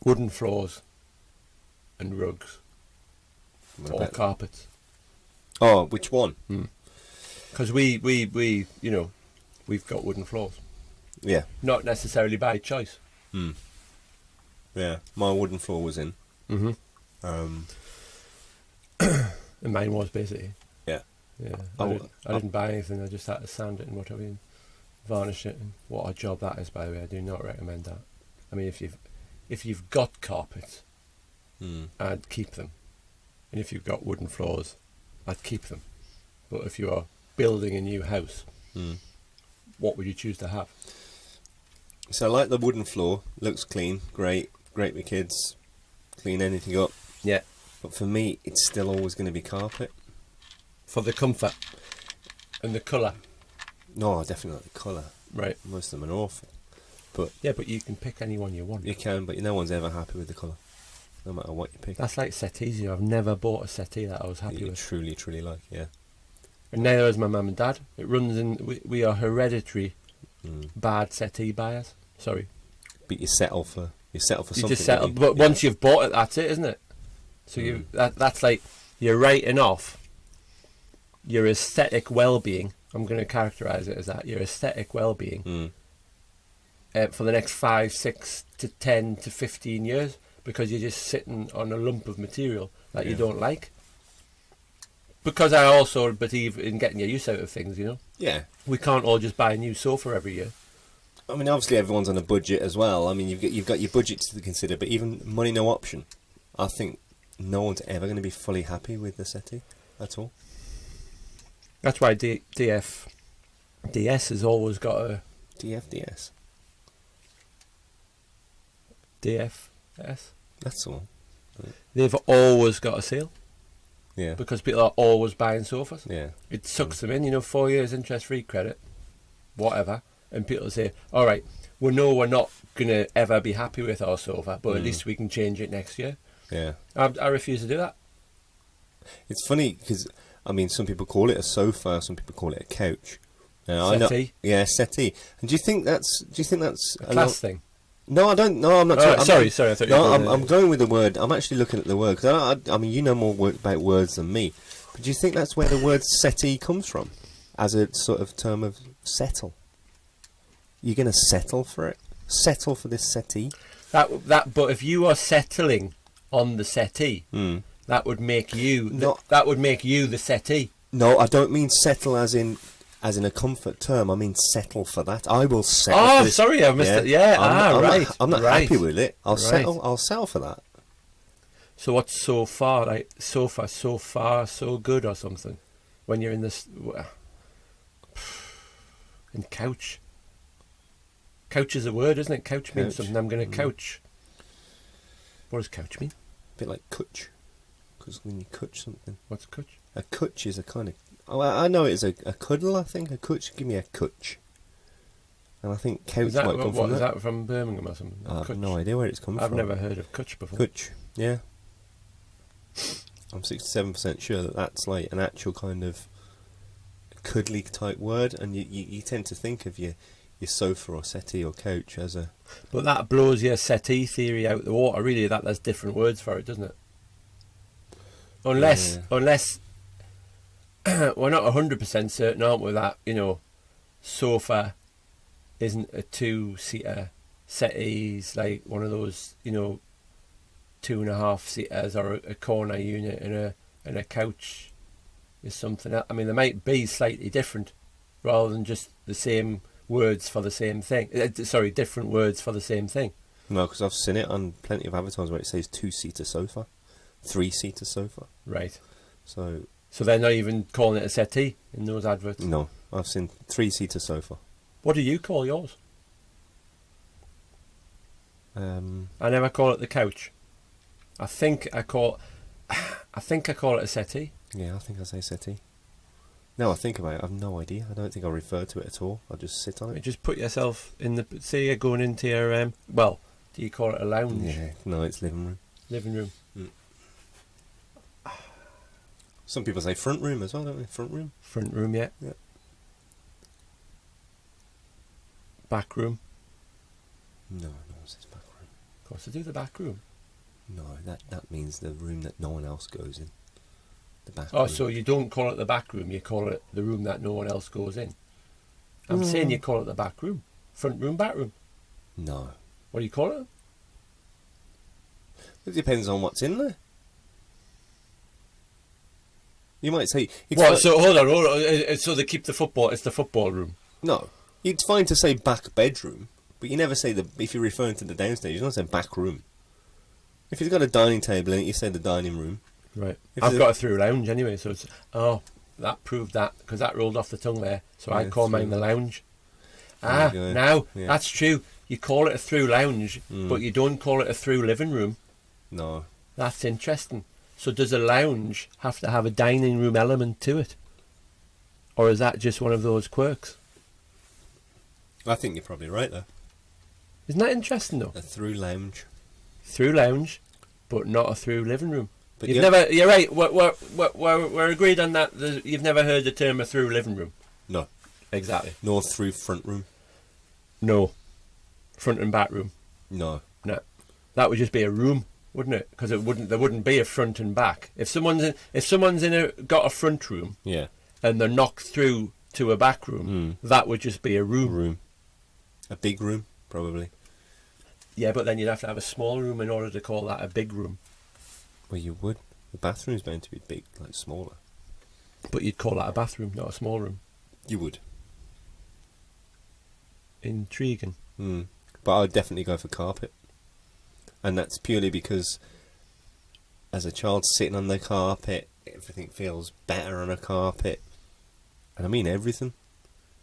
wooden floors and rugs or carpets. Oh, which one? Because we you know, we've got wooden floors. Yeah. Not necessarily by choice. Yeah, my wooden floor was in. And mine was basically. Yeah. Yeah. I didn't buy anything. I just had to sand it and whatever, and varnish it. And what a job that is, by the way. I do not recommend that. I mean, if you've got carpets, I'd keep them, and if you've got wooden floors, I'd keep them. But if you are building a new house, what would you choose to have? So I like the wooden floor. Looks clean, great with kids. Clean anything up. Yeah. But for me, it's still always going to be carpet. For the comfort and the colour. No, I definitely like the colour. Right. Most of them are awful. But yeah, but you can pick any one you want. You can, but no one's ever happy with the colour. No matter what you pick. That's like settees. You know, I've never bought a settee that I was happy with. Truly like, yeah. And neither is my mum and dad. It runs in. We are hereditary bad settee buyers. Sorry. But you settle for something. You just settle. But once you've bought it, that's it, isn't it? So that's like you're writing off your aesthetic well-being. I'm going to characterise it as that. Your aesthetic well-being for the next 5, 6 to 10 to 15 years because you're just sitting on a lump of material that you don't like. Because I also believe in getting your use out of things, you know? Yeah. We can't all just buy a new sofa every year. I mean, obviously everyone's on a budget as well. I mean, you've got your budget to consider, but even money no option. I think no one's ever going to be fully happy with the settee at all. That's why DS has always got a... DFDS? DFS? That's all. Right. They've always got a sale. Yeah. Because people are always buying sofas. Yeah. It sucks them in, 4 years interest-free credit, whatever. And people say, all right, we know we're not going to ever be happy with our sofa, but at least we can change it next year. Yeah. I refuse to do that. It's funny because, I mean, some people call it a sofa, some people call it a couch. Settee? Yeah, settee. And do you think that's a class thing? No, I don't. No, I'm not. Sorry. I thought you were I'm going with the word. I'm actually looking at the word because I mean, you know more about words than me. But do you think that's where the word settee comes from, as a sort of term of settle? You're going to settle for it? Settle for this settee? But if you are settling on the settee, that would make you that would make you the settee. No, I don't mean settle as in a comfort term. I mean settle for that. I will settle. Oh, for this. sorry, I missed it. Yeah, right. I'm not happy with it. I'll settle for that. So what's so far? Like sofa, so far, so good, or something? When you're in this, and couch. Couch is a word, isn't it? Couch means something. I'm going to couch. What does couch mean? A bit like cutch. Because when you cutch something. What's a cutch? A cutch is a kind of... Oh, I know it's a cuddle, I think. A cutch. Give me a cutch. And I think couch might come from that. What is that from Birmingham or something? I have no idea where it's come from. I've never heard of cutch before. Cutch, yeah. I'm 67% sure that that's like an actual kind of cuddly type word, and you tend to think of your sofa or settee or couch as a... But that blows your settee theory out the water, really. There's different words for it, doesn't it? Unless we're not 100% certain, aren't we, that, sofa isn't a 2-seater, settee's like one of those, 2.5-seaters or a corner unit, and a couch is something else. I mean, they might be slightly different rather than just the same words for the same thing. Different words for the same thing. No, because I've seen it on plenty of advertisements where it says 2-seater sofa, 3-seater sofa. Right. So they're not even calling it a settee in those adverts? No, I've seen 3-seater sofa. What do you call yours? I never call it the couch. I think I call it a settee. Yeah, I think I say settee. Now I think about it, I've no idea. I don't think I refer to it at all. I just sit on it. You just put yourself in the... Say you're going into your... do you call it a lounge? Yeah, no, it's living room. Living room. Some people say front room as well, don't they? Front room. Front room, yeah. Yeah. Back room. No, it says back room. Of course, I do the back room. No, that means the room that no one else goes in. The back Oh, room. so you don't call it the back room, you call it the room that no one else goes in. I'm saying you call it the back room. Front room, back room. No. What do you call it? It depends on what's in there. You might say... What, so hold on. So they keep the football, it's the football room. No. It's fine to say back bedroom, but you never say if you're referring to the downstairs, you don't say back room. If it's got a dining table in it, you say the dining room. Right. I've got a through lounge anyway, so it's... Oh, that proved that, because that rolled off the tongue there. So I call mine the lounge. Now, that's true. You call it a through lounge, but you don't call it a through living room. No. That's interesting. So does a lounge have to have a dining room element to it? Or is that just one of those quirks? I think you're probably right there. Isn't that interesting though? A through lounge. Through lounge, but not a through living room. But You've never... You're right. We're agreed on that. You've never heard the term a through living room. No. Exactly. Nor through front room. No. Front and back room. No. No. That would just be a room, wouldn't it? Because there wouldn't be a front and back. If someone's got a front room, Yeah. and they're knocked through to a back room, that would just be a room. A big room, probably. Yeah, but then you'd have to have a small room in order to call that a big room. Well, you would. The bathroom's meant to be big, like smaller. But you'd call that a bathroom, not a small room. You would. Intriguing. But I would definitely go for carpet. And that's purely because as a child sitting on the carpet, everything feels better on a carpet. And I mean everything.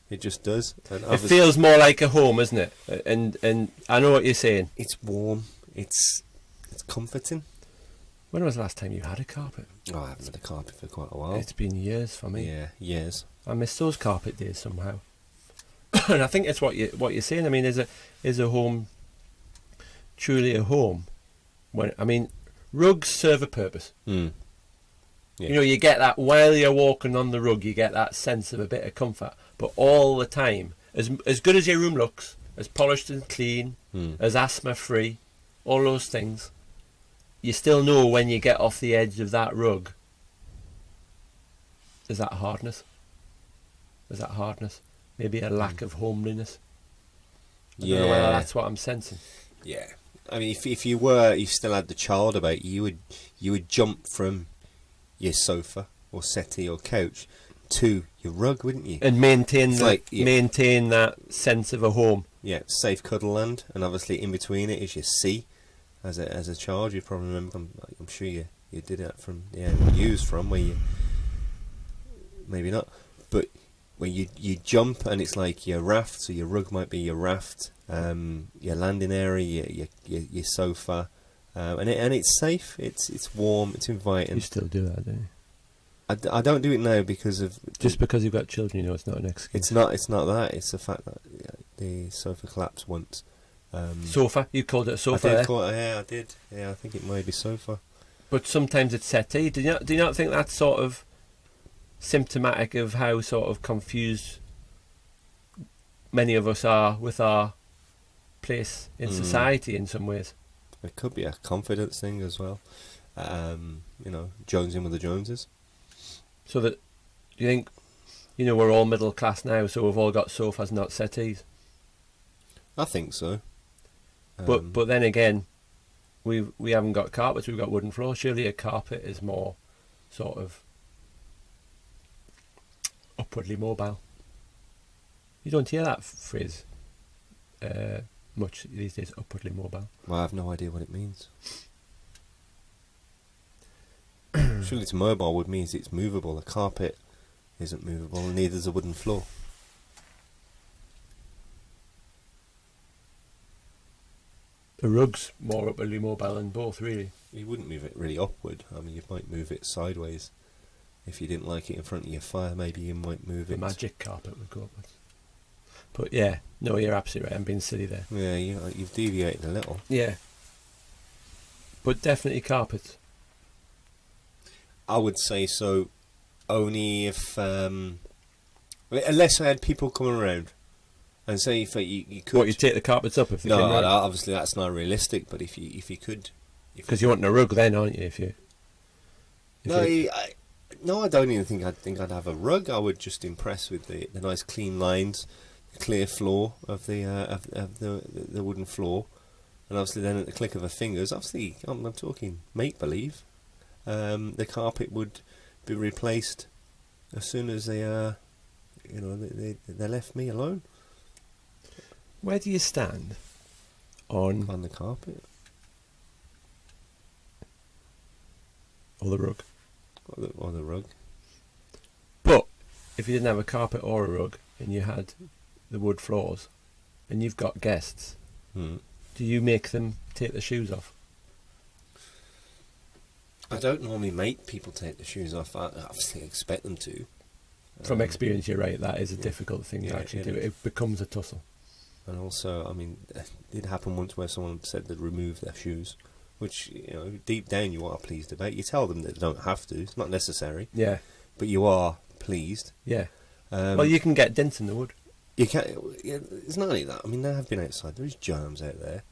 It just does. And It feels more like a home, isn't it? And I know what you're saying. It's warm. It's comforting. When was the last time you had a carpet? Oh, I haven't had a carpet for quite a while. It's been years for me. Yeah, years. I miss those carpet days somehow. And I think it's what you're saying. I mean, is a home truly a home? Rugs serve a purpose. Yeah. You know, you get that while you're walking on the rug, you get that sense of a bit of comfort. But all the time, as good as your room looks, as polished and clean, as asthma free, all those things, you still know when you get off the edge of that rug, there's that hardness. Maybe a lack of homeliness. I don't know whether that's what I'm sensing. Yeah. I mean, if you still had the child about you, you would jump from your sofa or settee or couch to your rug, wouldn't you? And maintain that sense of a home. Yeah, safe cuddle land, and obviously in between it is your sea. As a child, you probably remember. I'm sure you did that from where you maybe not, but where you jump and it's like your raft. So your rug might be your raft, your landing area, your sofa, and it's safe. It's warm. It's inviting. You still do that, don't you? I don't do it now because of just because you've got children. You know, it's not an excuse. It's not that. It's the fact that the sofa collapsed once. Sofa? You called it a sofa? I did. Yeah, I think it might be sofa. But sometimes it's settee. Do you not think that's sort of symptomatic of how sort of confused many of us are with our place in society in some ways? It could be a confidence thing as well. Jonesing with the Joneses. So that you think, we're all middle class now, so we've all got sofas, not settees. I think so. But then again, we haven't got carpets, we've got wooden floors. Surely a carpet is more sort of upwardly mobile. You don't hear that phrase much these days, upwardly mobile. Well, I have no idea what it means. Surely it's mobile would means it's movable. A carpet isn't movable, and neither is a wooden floor. The rug's more upwardly mobile than both, really. You wouldn't move it really upward. I mean, you might move it sideways. If you didn't like it in front of your fire, maybe you might move it. The magic carpet would go upwards. But yeah, no, you're absolutely right. I'm being silly there. Yeah, you've deviated a little. Yeah. But definitely carpets. I would say so, only if unless I had people coming around And so if you could... What, you take the carpets up if they No, came round? obviously that's not realistic, but if you could... Because you want a rug then, aren't you? No, I don't even think I'd have a rug. I would just impress with the nice clean lines, clear floor of the wooden floor, and obviously then at the click of a fingers, obviously I'm talking make believe, the carpet would be replaced as soon as they left me alone. Where do you stand on the carpet or the rug? Or the rug. But if you didn't have a carpet or a rug and you had the wood floors and you've got guests, do you make them take their shoes off? I don't normally make people take their shoes off. I obviously expect them to. From experience, you're right, that is a difficult thing to actually do. It becomes a tussle. And also, I mean, it did happen once where someone said they'd remove their shoes, which, deep down you are pleased about. You tell them that they don't have to, it's not necessary. Yeah. But you are pleased. Yeah. Well, you can get dents in the wood. You can't. It's not only that. I mean, they have been outside. There is germs out there.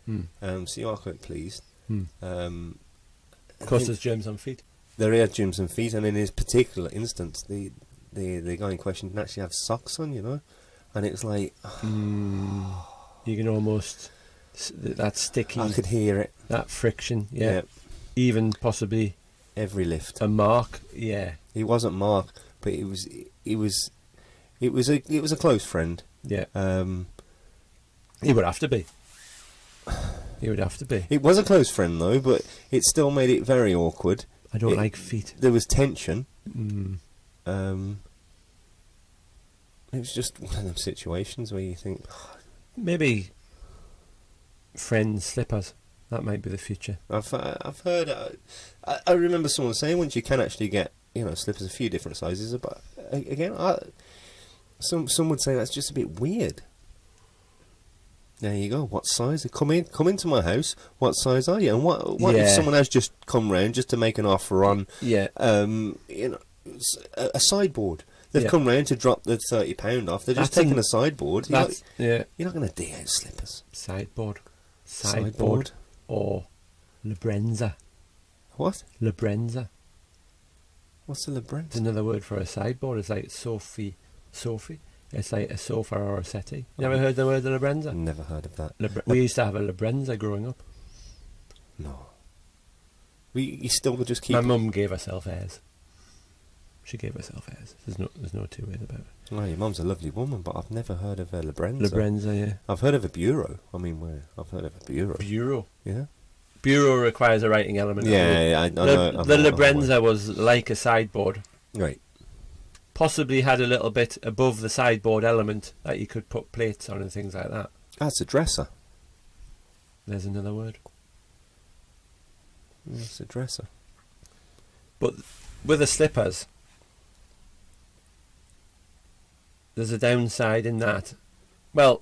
So you are quite pleased. Of course, there's germs on feet. There are germs on feet, and in this particular instance, the guy in question didn't actually have socks on, and it's like you can almost that sticky. I could hear it. That friction, yeah. Even possibly every lift. A mark, yeah. It wasn't Mark, but it was a close friend. Yeah. He would have to be. He would have to be. It was a close friend though, but it still made it very awkward. I don't like feet. There was tension. It was just one of them situations where you think maybe friends' slippers. That might be the future. I've heard. I remember someone saying once you can actually get slippers a few different sizes. But again, some would say that's just a bit weird. There you go. What size? Come into my house. What size are you? And what if someone has just come round just to make an offer on a sideboard? They've come round to drop the £30 off. They're just taking a sideboard. You're not going to dig out slippers. Sideboard. Or Lebrenza. What? Lebrenza. What's a Lebrenza? It's another word for a sideboard. It's like Sophie. It's like a sofa or a settee. You ever heard the word Lebrenza? Never heard of that. We used to have a Lebrenza growing up. No. You still just keep... My mum gave herself airs. She gave herself airs. There's no two ways about it. Well, your mum's a lovely woman, but I've never heard of a Lebrenza. Lebrenza, yeah. I've heard of a bureau. I've heard of a bureau. Bureau? Yeah. Bureau requires a writing element. Yeah, I know. The Lebrenza was like a sideboard. Right. Possibly had a little bit above the sideboard element that you could put plates on and things like that. That's a dresser. There's another word. It's a dresser. But with the slippers, there's a downside in that. Well,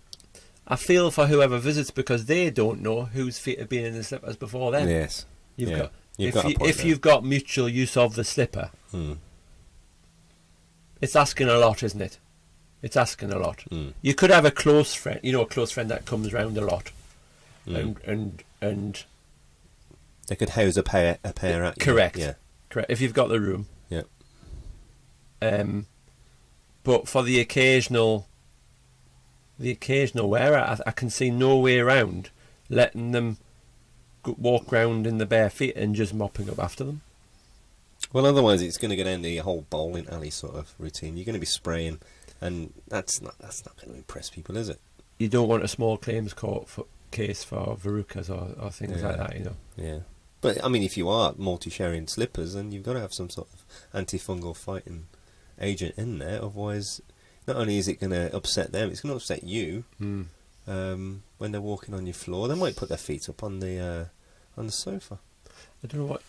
I feel for whoever visits because they don't know whose feet have been in the slippers before them. Yes. If you've got mutual use of the slipper, it's asking a lot, isn't it? It's asking a lot. You could have a close friend, a close friend that comes round a lot, and they could house a pair at you. Correct. Yeah. Correct. If you've got the room. Yeah. But for the occasional wearer, I can see no way around letting them walk round in the bare feet and just mopping up after them. Well, otherwise it's going to get down the whole bowling alley sort of routine. You're going to be spraying, and that's not going to impress people, is it? You don't want a small claims case for verrucas or things like that, Yeah. But, I mean, if you are multi-sharing slippers, then you've got to have some sort of antifungal fighting agent in there. Otherwise, not only is it going to upset them, it's going to upset you when they're walking on your floor. They might put their feet up on the sofa. I don't know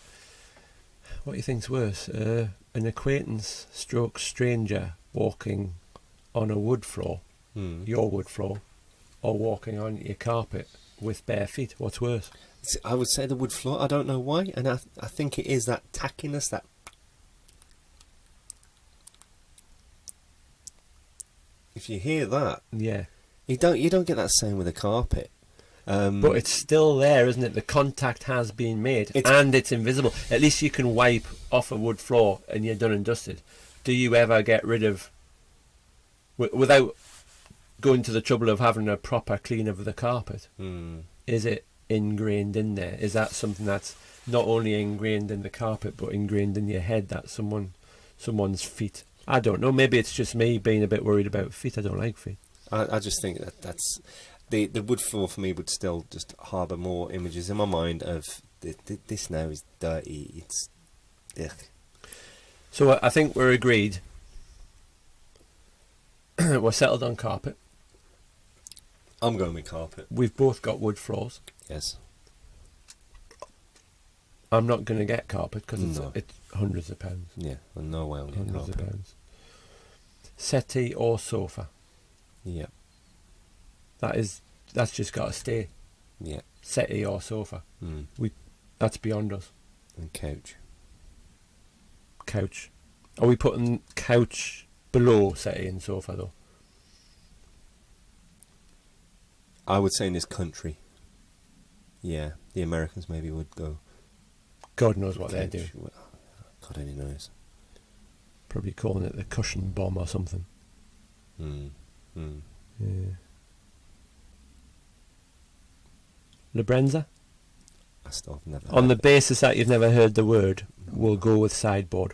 what you think's worse, an acquaintance stroke stranger walking on a wood floor, your wood floor, or walking on your carpet with bare feet. What's worse? I would say the wood floor. I don't know why, and I think it is that tackiness, that if you hear that, You don't get that same with a carpet. But it's still there, isn't it? The contact has been made, and it's invisible. At least you can wipe off a wood floor and you're done and dusted. Do you ever get rid of, without going to the trouble of having a proper clean of the carpet? Is it ingrained in there? Is that something that's not only ingrained in the carpet but ingrained in your head, that someone's feet? I don't know. Maybe it's just me being a bit worried about feet. I don't like feet. I just think that's the wood floor for me would still just harbour more images in my mind of this now is dirty. It's ugh. So I think we're agreed. We're settled on carpet. I'm going with carpet. We've both got wood floors. Yes. I'm not going to get carpet because No. it's hundreds of pounds. Yeah, well, no way I'm getting Hundreds of carpet. pounds. Settee or sofa. Yeah, That's just got to stay. yeah. Settee or sofa. That's beyond us. And couch. Couch. Are we putting couch below settee and sofa though? I would say in this country, yeah, the Americans maybe would go. God knows what they're couch. doing. Well, God only knows. Probably calling it the cushion bomb or something. Yeah. Labrenza? I still have never. On the basis that you've never heard the word, we'll go with sideboard.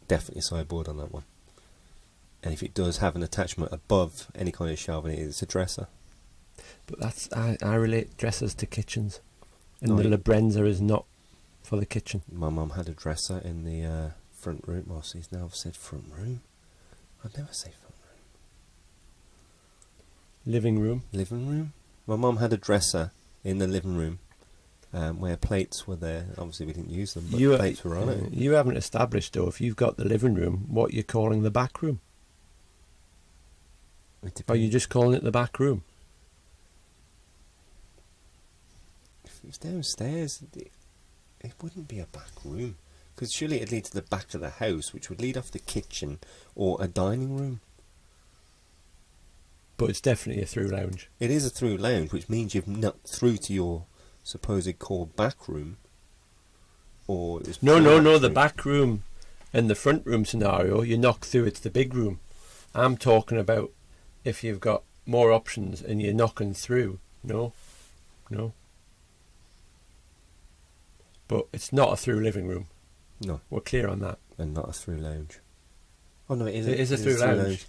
Definitely sideboard on that one. And if it does have an attachment above any kind of shelving, it's a dresser. But that's I relate dressers to kitchens, and No, the Labrenza is not for the kitchen. My mum had a dresser in the front room. Well, she's now said front room. I'd never say front room. Living room. Living room. My mum had a dresser in the living room where plates were there. Obviously, we didn't use them, but plates were on it. You haven't established though if you've got the living room, what you're calling the back room. Are you just calling it the back room? If it was downstairs, it wouldn't be a back room. Because surely it'd lead to the back of the house, which would lead off the kitchen or a dining room. But it's definitely a through lounge. It is a through lounge, which means you've knocked through to your supposed called back room. Or it was No, the room. back room and the front room scenario, you knock through, it's the big room. I'm talking about if you've got more options and you're knocking through. No. But it's not a through living room. No. We're clear on that. And not a through lounge. Oh no, it It is a through lounge.